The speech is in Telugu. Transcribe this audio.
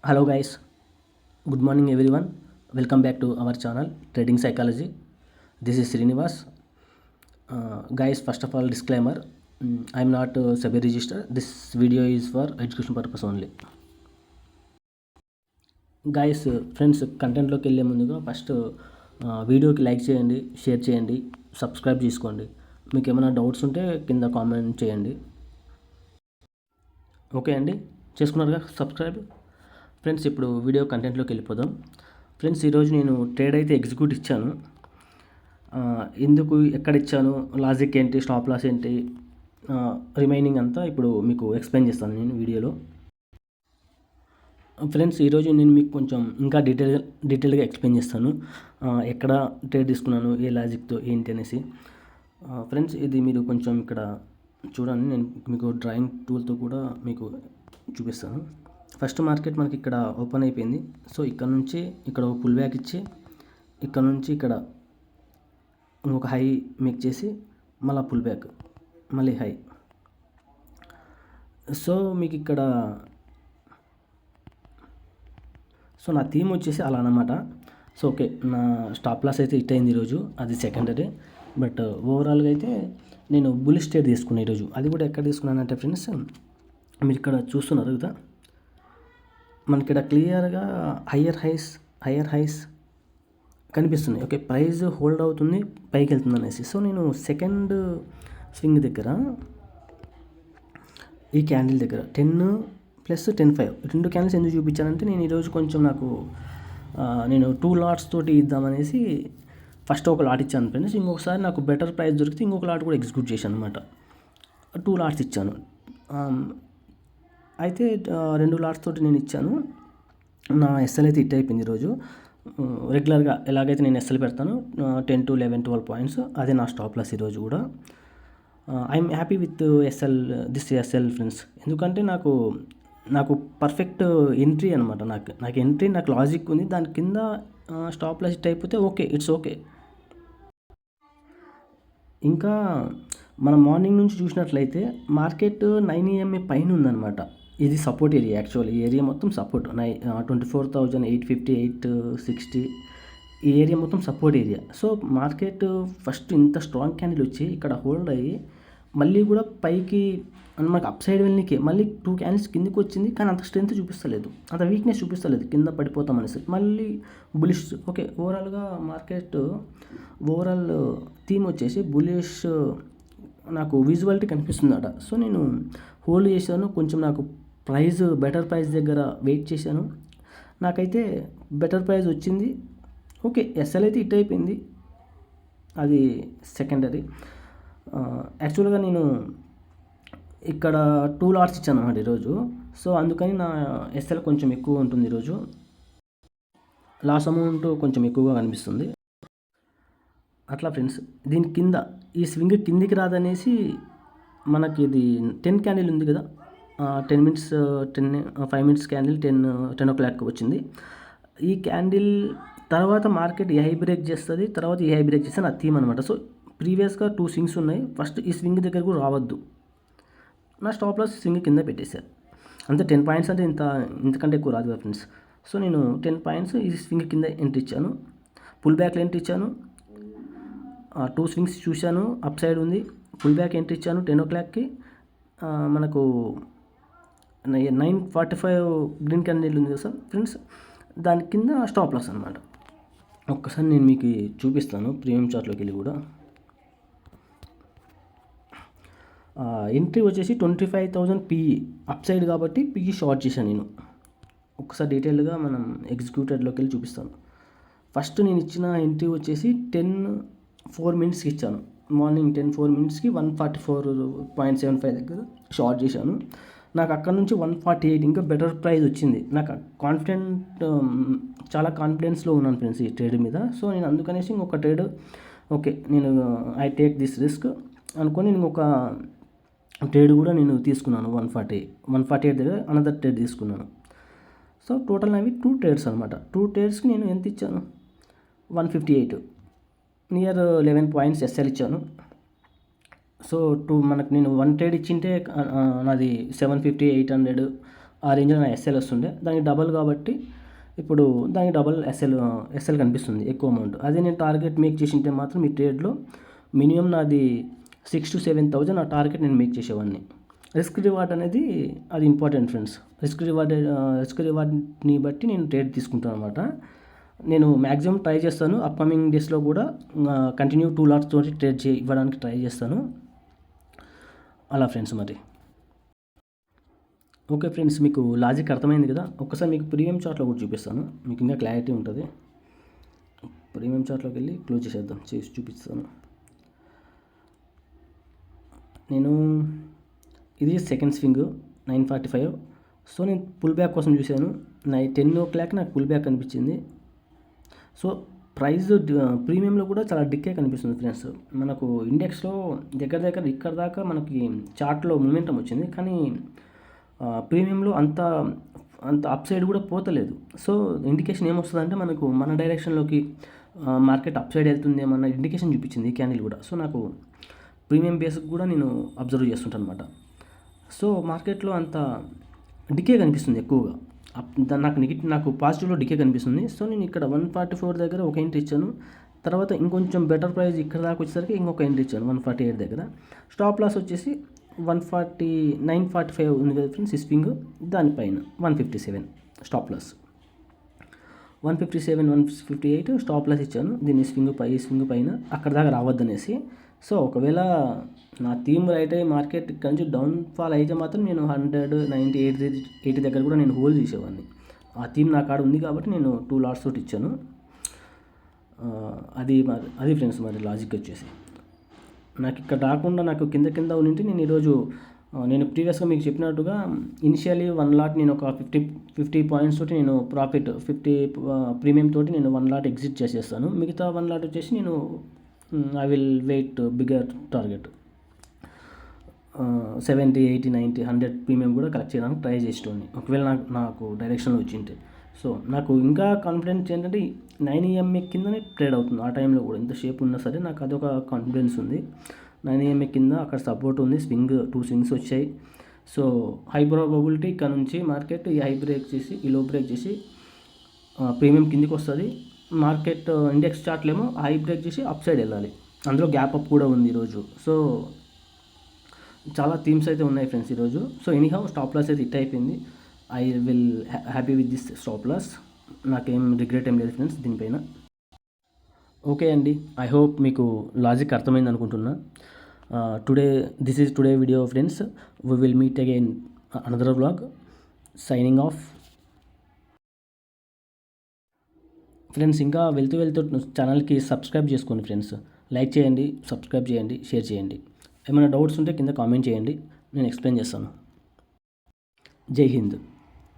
Hello guys, good morning everyone. Welcome back to our channel Trading Psychology. This is Srinivas. Guys, first of all, disclaimer: I am not SEBI registered. This video is for education purpose only. Guys, friends కంటెంట్లోకి వెళ్ళే ముందుగా ఫస్ట్ వీడియోకి లైక్ చేయండి, షేర్ చేయండి, సబ్స్క్రైబ్ చేసుకోండి. మీకు ఏమైనా డౌట్స్ ఉంటే కింద కామెంట్ చేయండి. ఓకే అండి, చేసుకున్నారుగా సబ్స్క్రైబ్. ఫ్రెండ్స్, ఇప్పుడు వీడియో కంటెంట్లోకి వెళ్ళిపోదాం. ఫ్రెండ్స్, ఈరోజు నేను ట్రేడ్ అయితే ఎగ్జిక్యూట్ ఇచ్చాను. ఎందుకు, ఎక్కడ ఇచ్చాను, లాజిక్ ఏంటి, స్టాప్ లాస్ ఏంటి, రిమైనింగ్ అంతా ఇప్పుడు మీకు ఎక్స్ప్లెయిన్ చేస్తాను నేను వీడియోలో. ఫ్రెండ్స్, ఈరోజు నేను మీకు కొంచెం ఇంకా డీటెయిల్గా ఎక్స్ప్లెయిన్ చేస్తాను, ఎక్కడ ట్రేడ్ తీసుకున్నాను, ఏ లాజిక్తో ఏంటి అనేసి. ఫ్రెండ్స్, ఇది మీరు కొంచెం ఇక్కడ చూడండి, నేను మీకు డ్రాయింగ్ టూల్తో కూడా మీకు చూపిస్తాను. ఫస్ట్ మార్కెట్ మనకి ఇక్కడ ఓపెన్ అయిపోయింది. సో ఇక్కడ నుంచి ఇక్కడ ఒక పుల్ బ్యాక్ ఇచ్చి ఇక్కడ నుంచి ఇక్కడ ఇంకొక హై మేక్ చేసి మళ్ళీ పుల్ బ్యాక్, మళ్ళీ హై. సో మీకు ఇక్కడ నా థీమ్ వచ్చేసి అలా అన్నమాట. సో ఓకే, నా స్టాప్ లాస్ అయితే హిట్ అయింది ఈరోజు, అది సెకండరీ. బట్ ఓవరాల్గా అయితే నేను బుల్లిష్ ట్రేడ్ తీసుకున్నాను ఈరోజు. అది కూడా ఎక్కడ తీసుకున్నానంటే ఫ్రెండ్స్, మీరు ఇక్కడ చూస్తున్నారు కదా, మనకి ఇక్కడ క్లియర్గా హయ్యర్ హైస్ కనిపిస్తున్నాయి. ఓకే, ప్రైస్ హోల్డ్ అవుతుంది, పైకి వెళ్తుంది అనేసి. సో నేను సెకండ్ స్వింగ్ దగ్గర ఈ క్యాండిల్ దగ్గర 10 + 10.5 రెండు క్యాండిల్స్ ఎందుకు చూపించానంటే, నేను ఈరోజు కొంచెం నేను 2 లాట్స్ తోటి ఇద్దామనేసి ఫస్ట్ ఒక లాట్ ఇచ్చాను ఫ్రెండ్స్. ఇంకొకసారి నాకు బెటర్ ప్రైస్ దొరికితే ఇంకొక లాట్ కూడా ఎగ్జిక్యూట్ చేశాను అనమాట. 2 లాట్స్ ఇచ్చాను. అయితే 2 లాట్స్ తోటి నేను ఇచ్చాను. నా ఎస్ఎల్ అయితే హిట్ అయిపోయింది ఈరోజు. రెగ్యులర్గా ఎలాగైతే నేను ఎస్ఎల్ పెడతాను 10 to 11, 12 పాయింట్స్, అదే నా స్టాప్ లాస్ ఈరోజు కూడా. I'm happy with SL friends. ఎందుకంటే నాకు పర్ఫెక్ట్ ఎంట్రీ అనమాట. నాకు ఎంట్రీ, నాకు లాజిక్ ఉంది. దాని కింద స్టాప్ లాస్ హిట్ అయిపోతే ఓకే, ఇట్స్ ఓకే. ఇంకా మనం మార్నింగ్ నుంచి చూసినట్లయితే మార్కెట్ 9 EMA పైన ఉందన్నమాట. ఇది సపోర్ట్ ఏరియా. యాక్చువల్లీ ఈ ఏరియా మొత్తం సపోర్ట్ 24,850, 860 ఈ ఏరియా మొత్తం support area. So market first ఇంత స్ట్రాంగ్ క్యాండిల్ వచ్చి ఇక్కడ హోల్డ్ అయ్యి మళ్ళీ కూడా పైకి మనకు అప్ సైడ్ వెళ్ళనికి మళ్ళీ 2 క్యాండిల్స్ కిందికి వచ్చింది, కానీ అంత స్ట్రెంత్ చూపిస్తలేదు, అంత వీక్నెస్ చూపిస్తలేదు, కింద పడిపోతాం అనేసి మళ్ళీ బులిష్. ఓకే, ఓవరాల్గా మార్కెట్ ఓవరాల్ థీమ్ వచ్చేసి బులిష్ నాకు విజువాలిటీ కనిపిస్తుందట. సో నేను హోల్డ్ చేశాను. కొంచెం నాకు బెటర్ ప్రైస్ దగ్గర వెయిట్ చేశాను. నాకైతే బెటర్ ప్రైస్ వచ్చింది. ఓకే, ఎస్ఎల్ అయితే హిట్ అయిపోయింది, అది సెకండరీ. యాక్చువల్గా నేను ఇక్కడ 2 లాట్స్ ఇచ్చాను అన్నమాట ఈరోజు. సో అందుకని నా ఎస్ఎల్ కొంచెం ఎక్కువ ఉంటుంది ఈరోజు. లాస్ అమౌంట్ కొంచెం ఎక్కువగా కనిపిస్తుంది. అట్లా ఫ్రెండ్స్, దీని కింద ఈ స్వింగ్ కిందికి రాదనేసి మనకి ఇది 10 క్యాండిల్ ఉంది కదా, 5 minutes క్యాండిల్ 10 o'clock వచ్చింది. ఈ క్యాండిల్ తర్వాత మార్కెట్ ఏ హై బ్రేక్ చేస్తుంది, తర్వాత ఏ హై బ్రేక్ చేస్తే నా థీమ్ అనమాట. సో ప్రీవియస్గా 2 స్వింగ్స్ ఉన్నాయి. ఫస్ట్ ఈ స్వింగ్ దగ్గర కూడా రావద్దు, నా స్టాప్ లాస్ స్వింగ్ కింద పెట్టేశారు. అంతే, 10 పాయింట్స్ అంటే ఇంతకంటే ఎక్కువ రాదు కదా ఫ్రెండ్స్. సో నేను 10 పాయింట్స్ ఈ స్వింగ్ కింద ఎంట్రీ ఇచ్చాను, పుల్ బ్యాక్లో ఎంట్రీ ఇచ్చాను. 2 స్వింగ్స్ చూశాను, అప్ సైడ్ ఉంది, పుల్ బ్యాక్ ఎంట్రీ ఇచ్చాను 10 o'clockకి. మనకు 9:45 గ్రీన్ క్యాండిల్ ఉంది కదా సార్ ఫ్రెండ్స్, దాని కింద స్టాప్ లాస్ అనమాట. ఒక్కసారి నేను మీకు చూపిస్తాను ప్రీమియం చార్ట్లోకి వెళ్ళి కూడా. ఎంట్రీ వచ్చేసి 25,000 PE అప్ సైడ్ కాబట్టి PE షార్ట్ చేశాను నేను. ఒక్కసారి డీటెయిల్గా మనం ఎగ్జిక్యూటెడ్లోకి వెళ్ళి చూపిస్తాను. ఫస్ట్ నేను ఇచ్చిన ఎంట్రీ వచ్చేసి 10:04 minutesకి ఇచ్చాను. మార్నింగ్ 10:04 minutesకి 144.75 దగ్గర షార్ట్ చేశాను. నాకు అక్కడ నుంచి 148 ఇంకా బెటర్ ప్రైస్ వచ్చింది. నాకు చాలా కాన్ఫిడెన్స్లో ఉన్నాను ఫ్రెండ్స్ ఈ ట్రేడ్ మీద. సో నేను అందుకనేసి ఇంకొక ట్రేడ్, ఓకే నేను ఐ టేక్ దిస్ రిస్క్ అనుకొని ఇంకొక ట్రేడ్ కూడా నేను తీసుకున్నాను. 148 దగ్గర అనదర్ ట్రేడ్ తీసుకున్నాను. సో టోటల్ అవి 2 ట్రేడ్స్ అనమాట. 2 ట్రేడ్స్కి నేను ఎంత ఇచ్చాను, 158, నియర్ 11 పాయింట్స్ ఎస్ఎల్ ఇచ్చాను. సో మనకు నేను 1 ట్రేడ్ ఇచ్చింటే నాది 750, 800 ఆ రేంజ్లో నా ఎస్ఎల్ వస్తుండే, దానికి డబల్ కాబట్టి ఇప్పుడు దానికి డబల్ ఎస్ఎల్ కనిపిస్తుంది ఎక్కువ అమౌంట్. అదే నేను టార్గెట్ మేక్ చేసింటే మాత్రం ఈ ట్రేడ్లో మినిమం నాది 6,000 to 7,000 ఆ టార్గెట్ నేను మేక్ చేసేవాడిని. రిస్క్ రివార్డ్ అనేది అది ఇంపార్టెంట్ ఫ్రెండ్స్. రిస్క్ రివార్డ్ని బట్టి నేను ట్రేడ్ తీసుకుంటాను అనమాట. నేను మ్యాక్సిమం ట్రై చేస్తాను అప్కమింగ్ డేస్లో కూడా కంటిన్యూ 2 లాట్స్ తోటి ట్రేడ్ ఇవ్వడానికి ట్రై చేస్తాను. అలా ఫ్రెండ్స్ మరి. ఓకే ఫ్రెండ్స్, మీకు లాజిక్ అర్థమైంది కదా. ఒక్కసారి మీకు ప్రీమియం చార్ట్లో కూడా చూపిస్తాను, మీకు ఇంకా క్లారిటీ ఉంటుంది. ప్రీమియం చార్ట్లోకి వెళ్ళి క్లోజ్ చేసేద్దాం, చేసి చూపిస్తాను. నేను ఇది సెకండ్ స్వింగ్ 945. సో నేను పుల్ బ్యాక్ కోసం చూశాను. 10 o'clock నాకు పుల్ బ్యాక్ కనిపించింది. సో ప్రైస్ ప్రీమియంలో కూడా చాలా డిక్కే కనిపిస్తుంది ఫ్రెండ్స్. మనకు ఇండెక్స్లో దగ్గర ఇక్కడ దాకా మనకి చార్ట్లో మూమెంటం వచ్చింది, కానీ ప్రీమియంలో అంత అప్ సైడ్ కూడా పోతలేదు. సో ఇండికేషన్ ఏమొస్తుందంటే మనకు మన డైరెక్షన్లోకి మార్కెట్ అప్ సైడ్ వెళ్తుందేమన్న ఇండికేషన్ చూపించింది ఈ క్యాండిల్ కూడా. సో నాకు ప్రీమియం బేస్కి కూడా నేను అబ్జర్వ్ చేస్తుంటాను అనమాట. సో మార్కెట్లో అంత డికే కనిపిస్తుంది ఎక్కువగా. నాకు పాజిటివ్లో డికే కనిపిస్తుంది. సో నేను ఇక్కడ 144 దగ్గర ఒక ఎంట్రీ ఇచ్చాను. తర్వాత ఇంకొంచెం బెటర్ ప్రైస్ ఇక్కడ దాకా వచ్చేసరికి ఇంకొక ఎంట్రీ ఇచ్చాను 148 దగ్గర. స్టాప్ లాస్ వచ్చేసి 945 ఉంది కదా ఫ్రెండ్స్ ఈ స్వింగ్, దానిపైన 157 స్టాప్ లాస్. 157, 158 స్టాప్ లాస్ ఇచ్చాను. దీన్ని స్వింగ్ పైన అక్కడ దాకా రావద్దనేసి. సో ఒకవేళ నా థీమ్ రైట్ అయ్యి మార్కెట్ ఇక్కడ నుంచి డౌన్ఫాల్ అయితే మాత్రం నేను 190, 80 దగ్గర కూడా నేను హోల్డ్ చేసేవాడిని. ఆ థీమ్ నా కాడ ఉంది కాబట్టి నేను 2 లాట్స్ తోటి ఇచ్చాను. అది ఫ్రెండ్స్ మరి లాజిక్ వచ్చేసి. నాకు ఇక్కడ రాకుండా నాకు కింద ఉండింటే నేను ఈరోజు నేను ప్రీవియస్గా మీకు చెప్పినట్టుగా ఇనిషియలీ 1 లాట్ నేను ఒక 50 పాయింట్స్ తోటి నేను ప్రాఫిట్ 50 ప్రీమియం తోటి నేను 1 లాట్ ఎగ్జిట్ చేసేస్తాను. మిగతా 1 లాట్ వచ్చేసి నేను I will wait bigger target 70, 80, 90, 100 premium కూడా కలెక్ట్ చేయడానికి ట్రై చేసేటోని ఒకవేళ నాకు డైరెక్షన్లో వచ్చింటే. సో నాకు ఇంకా కాన్ఫిడెన్స్ ఏంటంటే 9 EMA కిందనే ట్రేడ్ అవుతుంది. ఆ టైంలో కూడా ఎంత షేప్ ఉన్నా సరే నాకు అదొక కాన్ఫిడెన్స్ ఉంది. 9 EMA కింద అక్కడ సపోర్ట్ ఉంది, 2 స్వింగ్స్ వచ్చాయి. సో హై ప్రాబబిలిటీ ఇక్కడ నుంచి మార్కెట్ ఈ లో బ్రేక్ చేసి ప్రీమియం కిందికి వస్తుంది. మార్కెట్ ఇండెక్స్ చార్ట్లేమో హై బ్రేక్ చేసి అప్ సైడ్ వెళ్ళాలి. అందులో గ్యాప్ అప్ కూడా ఉంది ఈరోజు. సో చాలా థీమ్స్ అయితే ఉన్నాయి ఫ్రెండ్స్ ఈరోజు. సో ఎనీహౌ స్టాప్ లాస్ అయితే హిట్ అయిపోయింది. I will happy with this stop loss. నాకేం రిగ్రెట్ ఏం లేదు ఫ్రెండ్స్ దీనిపైన. ఓకే అండి, ఐ హోప్ మీకు లాజిక్ అర్థమైంది అనుకుంటున్నా. This is today video friends. We will meet again another vlog. Signing off friends. ఇంకా వెళ్తూ ఛానల్కి సబ్స్క్రైబ్ చేసుకోండి ఫ్రెండ్స్. లైక్ చేయండి, సబ్స్క్రైబ్ చేయండి, షేర్ చేయండి. ఏమైనా డౌట్స్ ఉంటే కింద కామెంట్ చేయండి, నేను ఎక్స్ప్లెయిన్ చేస్తాను. జై హింద్.